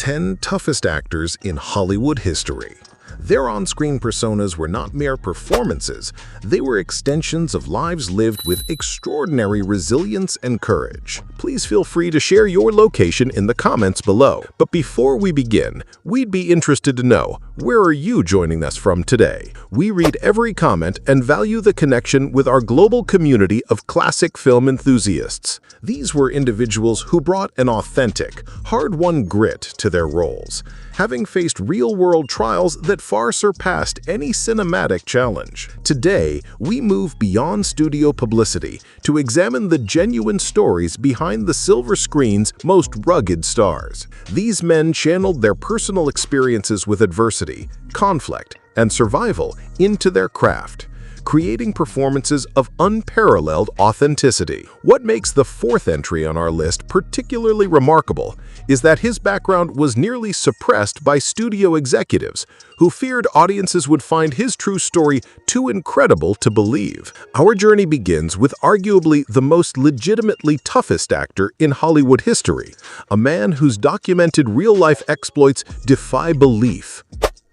10 toughest actors in Hollywood history. Their on-screen personas were not mere performances, they were extensions of lives lived with extraordinary resilience and courage. Please feel free to share your location in the comments below. But before we begin, we'd be interested to know, where are you joining us from today? We read every comment and value the connection with our global community of classic film enthusiasts. These were individuals who brought an authentic, hard-won grit to their roles, having faced real-world trials that far surpassed any cinematic challenge. Today, we move beyond studio publicity to examine the genuine stories behind the silver screen's most rugged stars. These men channeled their personal experiences with adversity, conflict, and survival into their craft, creating performances of unparalleled authenticity. What makes the fourth entry on our list particularly remarkable is that his background was nearly suppressed by studio executives who feared audiences would find his true story too incredible to believe. Our journey begins with arguably the most legitimately toughest actor in Hollywood history, a man whose documented real-life exploits defy belief.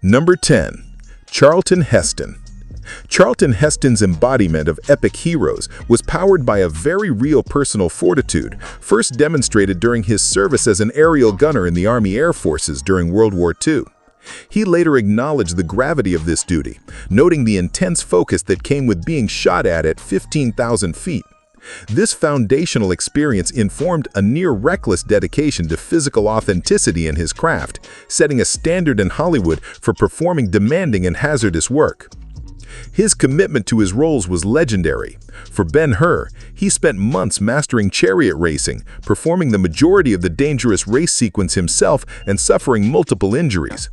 Number 10. Charlton Heston. Charlton Heston's embodiment of epic heroes was powered by a very real personal fortitude, first demonstrated during his service as an aerial gunner in the Army Air Forces during World War II. He later acknowledged the gravity of this duty, noting the intense focus that came with being shot at 15,000 feet. This foundational experience informed a near-reckless dedication to physical authenticity in his craft, setting a standard in Hollywood for performing demanding and hazardous work. His commitment to his roles was legendary. For Ben-Hur, he spent months mastering chariot racing, performing the majority of the dangerous race sequence himself and suffering multiple injuries.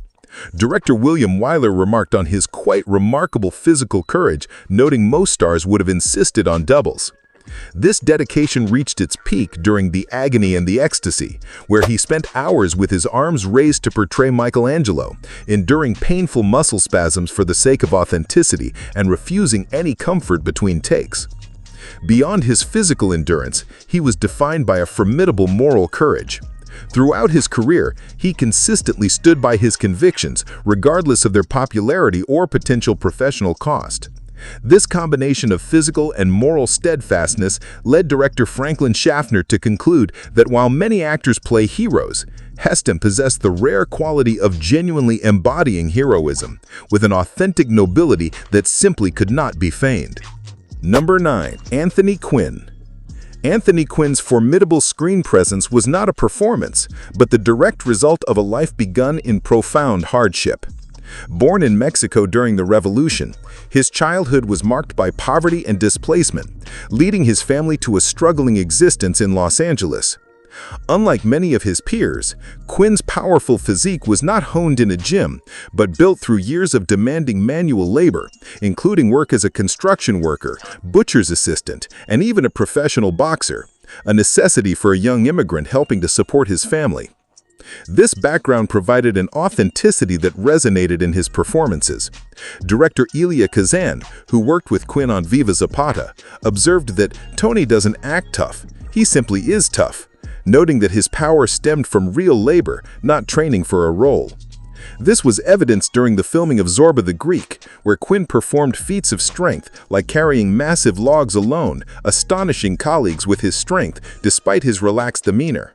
Director William Wyler remarked on his quite remarkable physical courage, noting most stars would have insisted on doubles. This dedication reached its peak during The Agony and the Ecstasy, where he spent hours with his arms raised to portray Michelangelo, enduring painful muscle spasms for the sake of authenticity and refusing any comfort between takes. Beyond his physical endurance, he was defined by a formidable moral courage. Throughout his career, he consistently stood by his convictions, regardless of their popularity or potential professional cost. This combination of physical and moral steadfastness led director Franklin Schaffner to conclude that while many actors play heroes, Heston possessed the rare quality of genuinely embodying heroism, with an authentic nobility that simply could not be feigned. Number 9. Anthony Quinn. Anthony Quinn's formidable screen presence was not a performance, but the direct result of a life begun in profound hardship. Born in Mexico during the Revolution, his childhood was marked by poverty and displacement, leading his family to a struggling existence in Los Angeles. Unlike many of his peers, Quinn's powerful physique was not honed in a gym, but built through years of demanding manual labor, including work as a construction worker, butcher's assistant, and even a professional boxer, a necessity for a young immigrant helping to support his family. This background provided an authenticity that resonated in his performances. Director Elia Kazan, who worked with Quinn on Viva Zapata, observed that Tony doesn't act tough, he simply is tough, noting that his power stemmed from real labor, not training for a role. This was evidenced during the filming of Zorba the Greek, where Quinn performed feats of strength like carrying massive logs alone, astonishing colleagues with his strength despite his relaxed demeanor.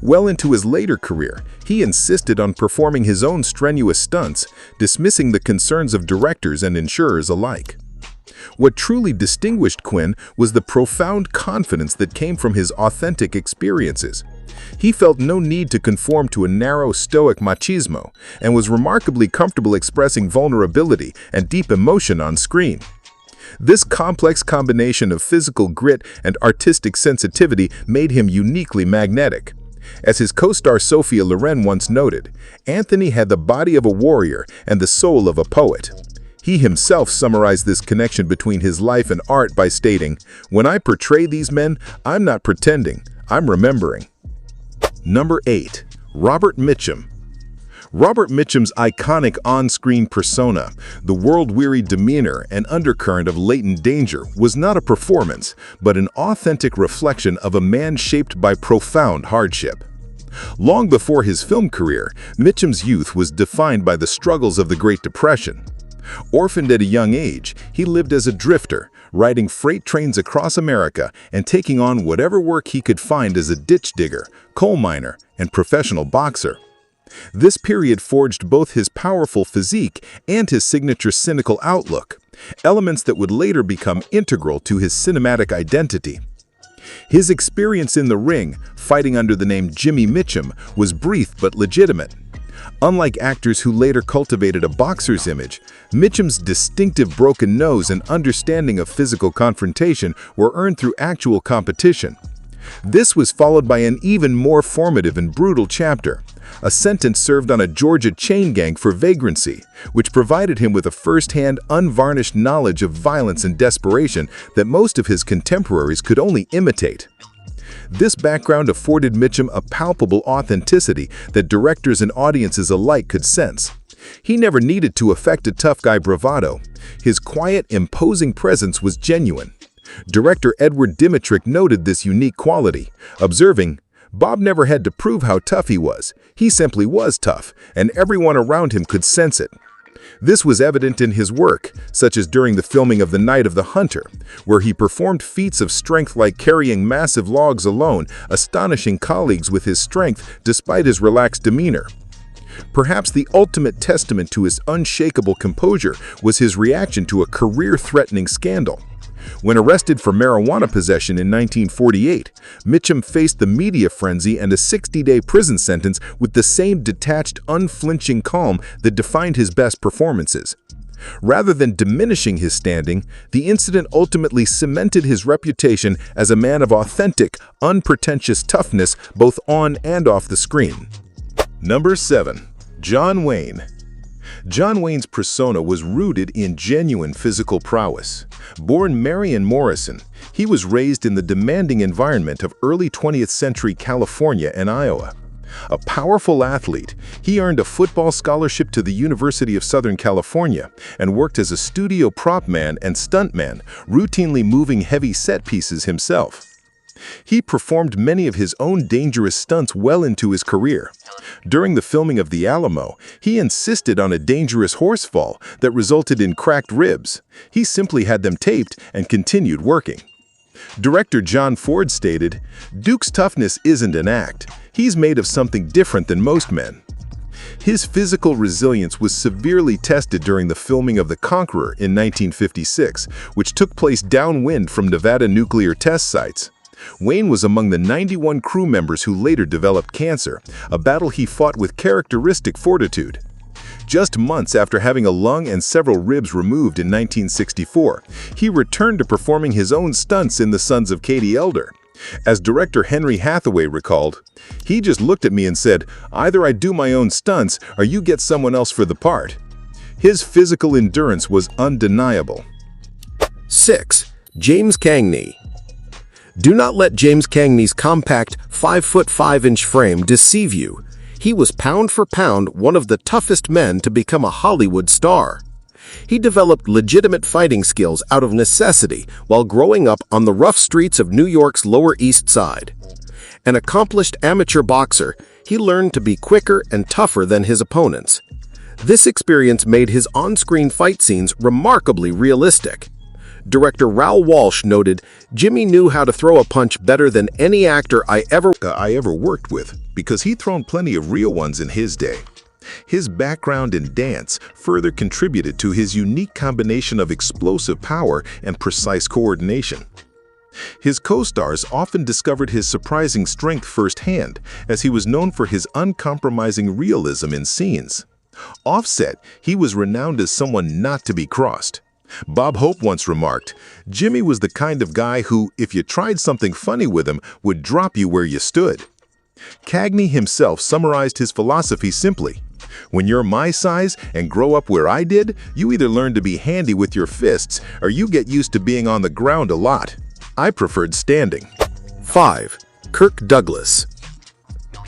Well into his later career, he insisted on performing his own strenuous stunts, dismissing the concerns of directors and insurers alike. What truly distinguished Quinn was the profound confidence that came from his authentic experiences. He felt no need to conform to a narrow, stoic machismo, and was remarkably comfortable expressing vulnerability and deep emotion on screen. This complex combination of physical grit and artistic sensitivity made him uniquely magnetic. As his co-star Sophia Loren once noted, Anthony had the body of a warrior and the soul of a poet. He himself summarized this connection between his life and art by stating, "When I portray these men, I'm not pretending, I'm remembering." Number 8. Robert Mitchum. Robert Mitchum's iconic on-screen persona, the world-weary demeanor and undercurrent of latent danger, was not a performance, but an authentic reflection of a man shaped by profound hardship. Long before his film career, Mitchum's youth was defined by the struggles of the Great Depression. Orphaned at a young age, he lived as a drifter, riding freight trains across America and taking on whatever work he could find as a ditch digger, coal miner, and professional boxer. This period forged both his powerful physique and his signature cynical outlook, elements that would later become integral to his cinematic identity. His experience in the ring, fighting under the name Jimmy Mitchum, was brief but legitimate. Unlike actors who later cultivated a boxer's image, Mitchum's distinctive broken nose and understanding of physical confrontation were earned through actual competition. This was followed by an even more formative and brutal chapter, a sentence served on a Georgia chain gang for vagrancy, which provided him with a first-hand, unvarnished knowledge of violence and desperation that most of his contemporaries could only imitate. This background afforded Mitchum a palpable authenticity that directors and audiences alike could sense. He never needed to affect a tough guy bravado. His quiet, imposing presence was genuine. Director Edward Dmytryk noted this unique quality, observing, "Bob never had to prove how tough he was. He simply was tough, and everyone around him could sense it." This was evident in his work, such as during the filming of The Night of the Hunter, where he performed feats of strength like carrying massive logs alone, astonishing colleagues with his strength despite his relaxed demeanor. Perhaps the ultimate testament to his unshakable composure was his reaction to a career-threatening scandal. When arrested for marijuana possession in 1948, Mitchum faced the media frenzy and a 60-day prison sentence with the same detached, unflinching calm that defined his best performances. Rather than diminishing his standing, the incident ultimately cemented his reputation as a man of authentic, unpretentious toughness both on and off the screen. Number 7. John Wayne. John Wayne's persona was rooted in genuine physical prowess. Born Marion Morrison, he was raised in the demanding environment of early 20th century California and Iowa. A powerful athlete, he earned a football scholarship to the University of Southern California and worked as a studio prop man and stuntman, routinely moving heavy set pieces himself. He performed many of his own dangerous stunts well into his career. During the filming of The Alamo, he insisted on a dangerous horse fall that resulted in cracked ribs. He simply had them taped and continued working. Director John Ford stated, "Duke's toughness isn't an act. He's made of something different than most men." His physical resilience was severely tested during the filming of The Conqueror in 1956, which took place downwind from Nevada nuclear test sites. Wayne was among the 91 crew members who later developed cancer, a battle he fought with characteristic fortitude. Just months after having a lung and several ribs removed in 1964, he returned to performing his own stunts in The Sons of Katie Elder. As director Henry Hathaway recalled, "He just looked at me and said, 'Either I do my own stunts or you get someone else for the part.'" His physical endurance was undeniable. 6. James Cagney. Do not let James Cagney's compact 5'5" frame deceive you. He was pound for pound one of the toughest men to become a Hollywood star. He developed legitimate fighting skills out of necessity while growing up on the rough streets of New York's Lower East Side. An accomplished amateur boxer, he learned to be quicker and tougher than his opponents. This experience made his on-screen fight scenes remarkably realistic. Director Raoul Walsh noted, "Jimmy knew how to throw a punch better than any actor I ever worked with, because he'd thrown plenty of real ones in his day." His background in dance further contributed to his unique combination of explosive power and precise coordination. His co-stars often discovered his surprising strength firsthand, as he was known for his uncompromising realism in scenes. Offset, he was renowned as someone not to be crossed. Bob Hope once remarked, "Jimmy was the kind of guy who, if you tried something funny with him, would drop you where you stood." Cagney himself summarized his philosophy simply, "When you're my size and grow up where I did, you either learn to be handy with your fists or you get used to being on the ground a lot. I preferred standing." 5. Kirk Douglas.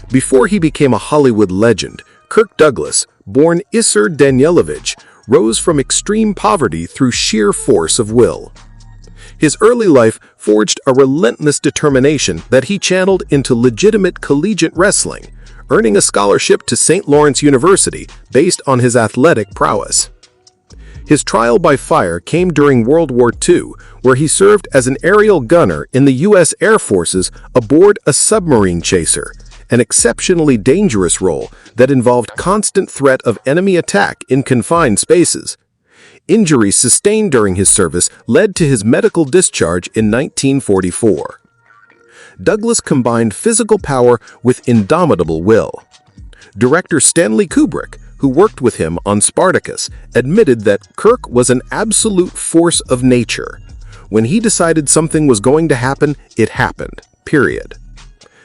Before he became a Hollywood legend, Kirk Douglas, born Isser Danielovich, rose from extreme poverty through sheer force of will. His early life forged a relentless determination that he channeled into legitimate collegiate wrestling, earning a scholarship to St. Lawrence University based on his athletic prowess. His trial by fire came during World War II, where he served as an aerial gunner in the U.S. Air Forces aboard a submarine chaser, an exceptionally dangerous role that involved constant threat of enemy attack in confined spaces. Injuries sustained during his service led to his medical discharge in 1944. Douglas combined physical power with indomitable will. Director Stanley Kubrick, who worked with him on Spartacus, admitted that Kirk was an absolute force of nature. When he decided something was going to happen, it happened, period.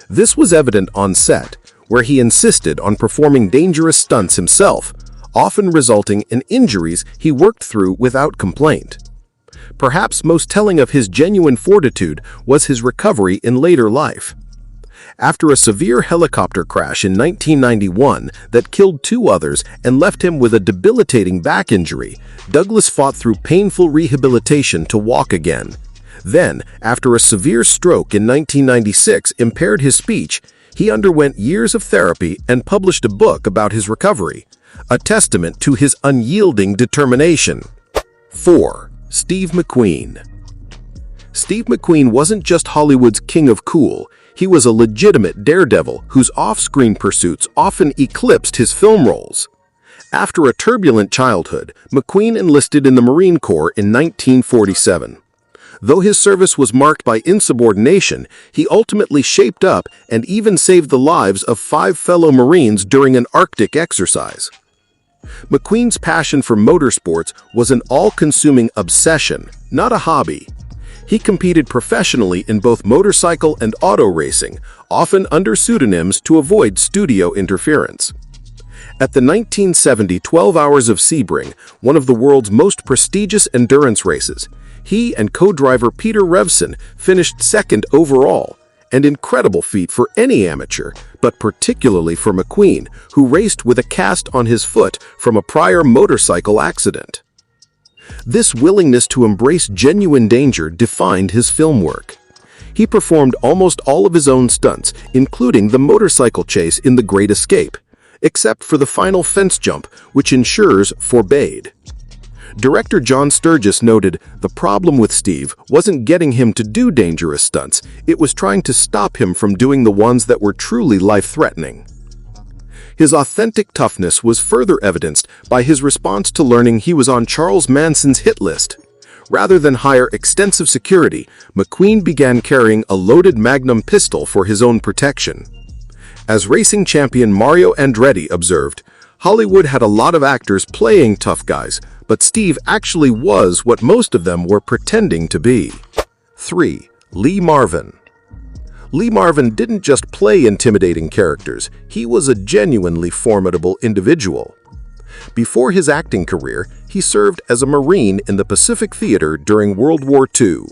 This was evident on set, where he insisted on performing dangerous stunts himself, often resulting in injuries he worked through without complaint. Perhaps most telling of his genuine fortitude was his recovery in later life. After a severe helicopter crash in 1991 that killed 2 others and left him with a debilitating back injury, Douglas fought through painful rehabilitation to walk again. Then, after a severe stroke in 1996 impaired his speech, he underwent years of therapy and published a book about his recovery, a testament to his unyielding determination. 4. Steve McQueen. Steve McQueen wasn't just Hollywood's king of cool, he was a legitimate daredevil whose off-screen pursuits often eclipsed his film roles. After a turbulent childhood, McQueen enlisted in the Marine Corps in 1947. Though his service was marked by insubordination, he ultimately shaped up and even saved the lives of 5 fellow Marines during an Arctic exercise. McQueen's passion for motorsports was an all-consuming obsession, not a hobby. He competed professionally in both motorcycle and auto racing, often under pseudonyms to avoid studio interference. At the 1970 12 Hours of Sebring, one of the world's most prestigious endurance races, he and co-driver Peter Revson finished second overall, an incredible feat for any amateur, but particularly for McQueen, who raced with a cast on his foot from a prior motorcycle accident. This willingness to embrace genuine danger defined his film work. He performed almost all of his own stunts, including the motorcycle chase in The Great Escape, except for the final fence jump, which insurers forbade. Director John Sturges noted, "The problem with Steve wasn't getting him to do dangerous stunts, it was trying to stop him from doing the ones that were truly life-threatening." His authentic toughness was further evidenced by his response to learning he was on Charles Manson's hit list. Rather than hire extensive security, McQueen began carrying a loaded Magnum pistol for his own protection. As racing champion Mario Andretti observed, Hollywood had a lot of actors playing tough guys, but Steve actually was what most of them were pretending to be. 3. Lee Marvin. Lee Marvin didn't just play intimidating characters, he was a genuinely formidable individual. Before his acting career, he served as a Marine in the Pacific Theater during World War II.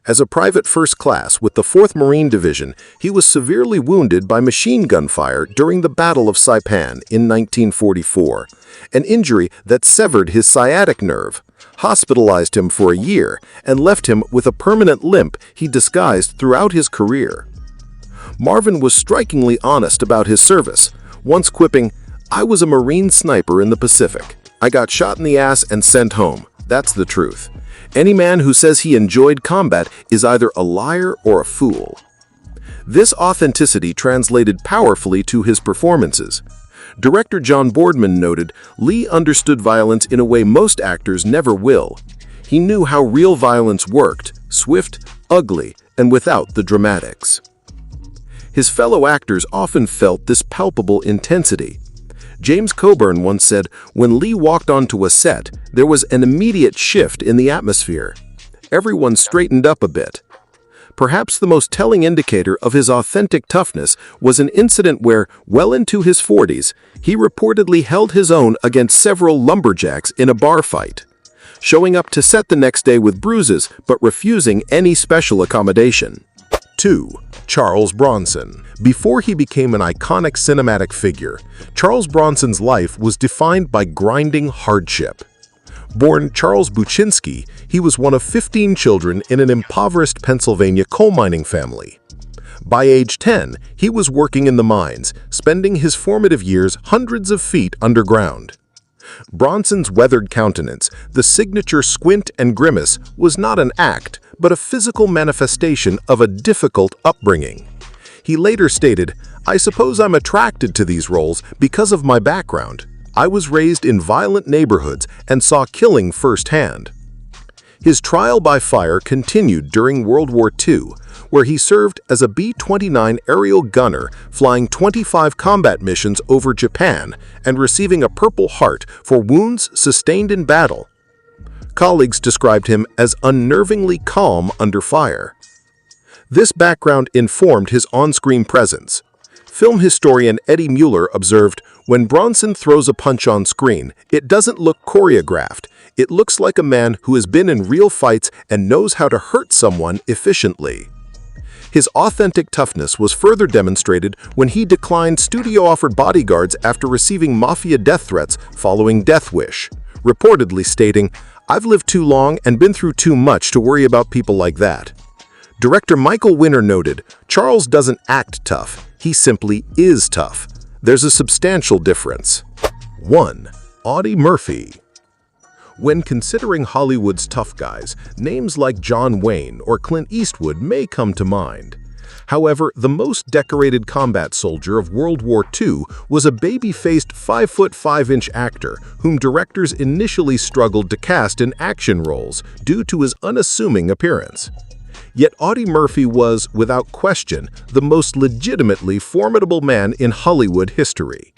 As a private first class with the 4th Marine Division, he was severely wounded by machine gun fire during the Battle of Saipan in 1944, an injury that severed his sciatic nerve, hospitalized him for a year, and left him with a permanent limp he disguised throughout his career. Marvin was strikingly honest about his service, once quipping, "I was a Marine sniper in the Pacific. I got shot in the ass and sent home. That's the truth. Any man who says he enjoyed combat is either a liar or a fool." This authenticity translated powerfully to his performances. Director John Boardman noted, "Lee understood violence in a way most actors never will. He knew how real violence worked, swift, ugly, and without the dramatics." His fellow actors often felt this palpable intensity. James Coburn once said, "When Lee walked onto a set, there was an immediate shift in the atmosphere. Everyone straightened up a bit." Perhaps the most telling indicator of his authentic toughness was an incident where, well into his 40s, he reportedly held his own against several lumberjacks in a bar fight, showing up to set the next day with bruises but refusing any special accommodation. 2. Charles Bronson. Before he became an iconic cinematic figure, Charles Bronson's life was defined by grinding hardship. Born Charles Buczynski, he was one of 15 children in an impoverished Pennsylvania coal mining family. By age 10, he was working in the mines, spending his formative years hundreds of feet underground. Bronson's weathered countenance, the signature squint and grimace, was not an act, but a physical manifestation of a difficult upbringing. He later stated, "I suppose I'm attracted to these roles because of my background. I was raised in violent neighborhoods and saw killing firsthand." His trial by fire continued during World War II, where he served as a B-29 aerial gunner, flying 25 combat missions over Japan and receiving a Purple Heart for wounds sustained in battle. Colleagues described him as unnervingly calm under fire. This background informed his on-screen presence. Film historian Eddie Mueller observed, "When Bronson throws a punch on screen, it doesn't look choreographed. It looks like a man who has been in real fights and knows how to hurt someone efficiently." His authentic toughness was further demonstrated when he declined studio-offered bodyguards after receiving mafia death threats following Death Wish, reportedly stating, "I've lived too long and been through too much to worry about people like that." Director Michael Winner noted, "Charles doesn't act tough, he simply is tough. There's a substantial difference." 1. Audie Murphy. When considering Hollywood's tough guys, names like John Wayne or Clint Eastwood may come to mind. However, the most decorated combat soldier of World War II was a baby-faced 5'5" actor whom directors initially struggled to cast in action roles due to his unassuming appearance. Yet Audie Murphy was, without question, the most legitimately formidable man in Hollywood history.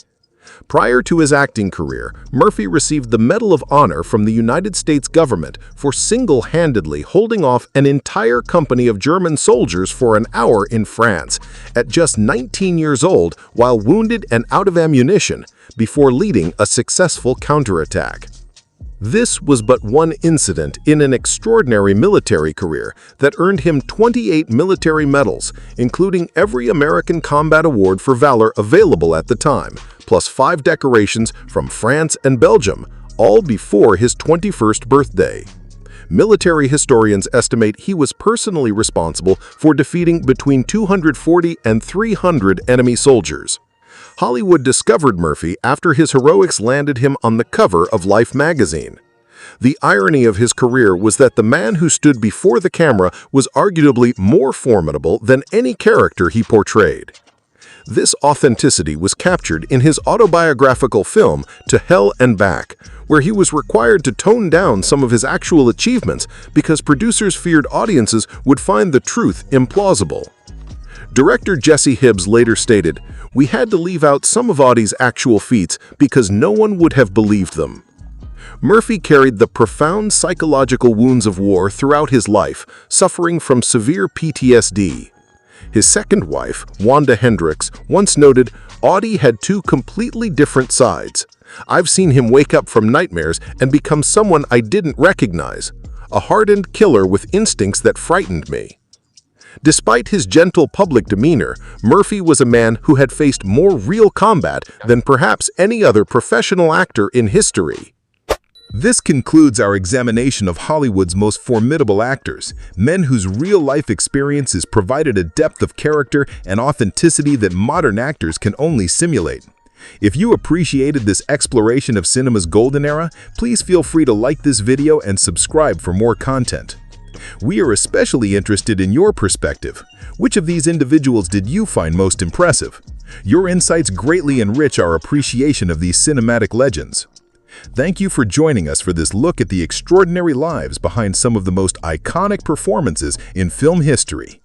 Prior to his acting career, Murphy received the Medal of Honor from the United States government for single-handedly holding off an entire company of German soldiers for an hour in France, at just 19 years old while wounded and out of ammunition, before leading a successful counterattack. This was but one incident in an extraordinary military career that earned him 28 military medals, including every American Combat Award for Valor available at the time, plus 5 decorations from France and Belgium, all before his 21st birthday. Military historians estimate he was personally responsible for defeating between 240 and 300 enemy soldiers. Hollywood discovered Murphy after his heroics landed him on the cover of Life magazine. The irony of his career was that the man who stood before the camera was arguably more formidable than any character he portrayed. This authenticity was captured in his autobiographical film To Hell and Back, where he was required to tone down some of his actual achievements because producers feared audiences would find the truth implausible. Director Jesse Hibbs later stated, "We had to leave out some of Audie's actual feats because no one would have believed them." Murphy carried the profound psychological wounds of war throughout his life, suffering from severe PTSD. His second wife, Wanda Hendricks, once noted, "Audie had 2 completely different sides. I've seen him wake up from nightmares and become someone I didn't recognize, a hardened killer with instincts that frightened me." Despite his gentle public demeanor, Murphy was a man who had faced more real combat than perhaps any other professional actor in history. This concludes our examination of Hollywood's most formidable actors, men whose real-life experiences provided a depth of character and authenticity that modern actors can only simulate. If you appreciated this exploration of cinema's golden era, please feel free to like this video and subscribe for more content. We are especially interested in your perspective. Which of these individuals did you find most impressive? Your insights greatly enrich our appreciation of these cinematic legends. Thank you for joining us for this look at the extraordinary lives behind some of the most iconic performances in film history.